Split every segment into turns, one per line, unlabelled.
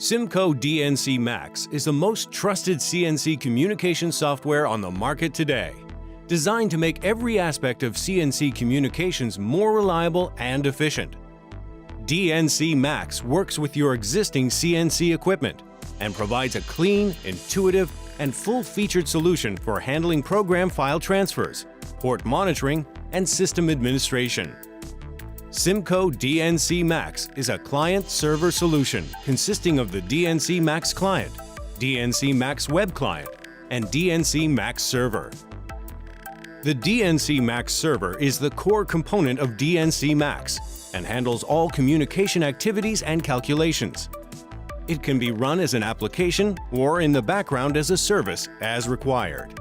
CIMCO DNC-Max is the most trusted CNC communication software on the market today, designed to make every aspect of CNC communications more reliable and efficient. DNC-Max works with your existing CNC equipment and provides a clean, intuitive, and full-featured solution for handling program file transfers, port monitoring, and system administration. CIMCO DNC-Max is a client-server solution consisting of the DNC-Max Client, DNC-Max Web Client, and DNC-Max Server. The DNC-Max Server is the core component of DNC-Max and handles all communication activities and calculations. It can be run as an application or in the background as a service as required.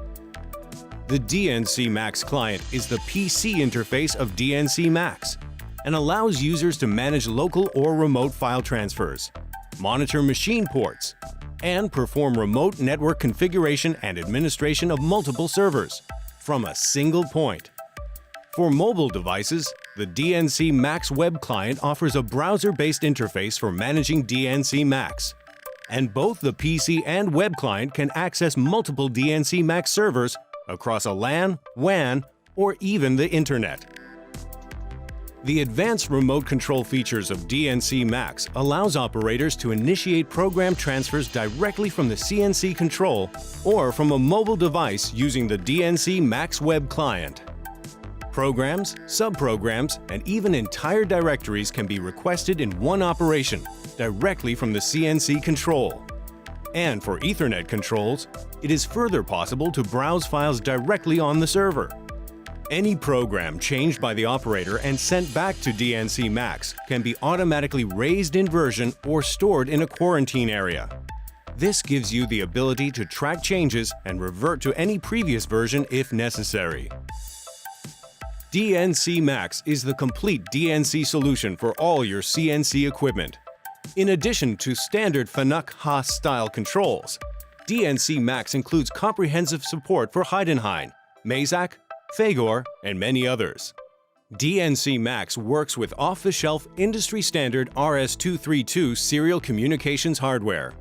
The DNC-Max Client is the PC interface of DNC-Max and allows users to manage local or remote file transfers, monitor machine ports, and perform remote network configuration and administration of multiple servers from a single point. For mobile devices, the DNC-Max Web Client offers a browser-based interface for managing DNC-Max, and both the PC and web client can access multiple DNC-Max servers across a LAN, WAN, or even the Internet. The advanced remote control features of DNC-Max allows operators to initiate program transfers directly from the CNC control or from a mobile device using the DNC-Max Web Client. Programs, subprograms, and even entire directories can be requested in one operation directly from the CNC control. And for Ethernet controls, it is further possible to browse files directly on the server. Any program changed by the operator and sent back to DNC-Max can be automatically raised in version or stored in a quarantine area. This gives you the ability to track changes and revert to any previous version if necessary. DNC-Max is the complete DNC solution for all your CNC equipment. In addition to standard Fanuc-Haas-style controls, DNC-Max includes comprehensive support for Heidenhain, Mazak, Fagor, and many others. DNC-Max works with off-the-shelf industry-standard RS-232 serial communications hardware,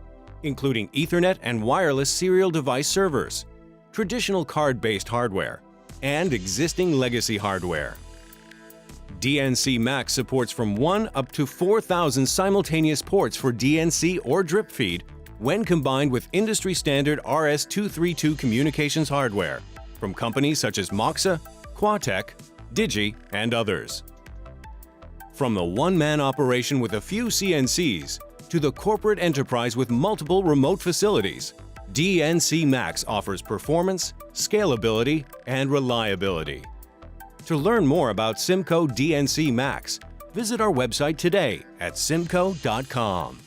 including Ethernet and wireless serial device servers, traditional card-based hardware, and existing legacy hardware. DNC-Max supports from 1 up to 4,000 simultaneous ports for DNC or drip feed when combined with industry-standard RS-232 communications hardware from companies such as Moxa, Quatec, Digi, and others. From the one-man operation with a few CNCs to the corporate enterprise with multiple remote facilities, DNC-Max offers performance, scalability, and reliability. To learn more about CIMCO DNC-Max, visit our website today at cimco.com.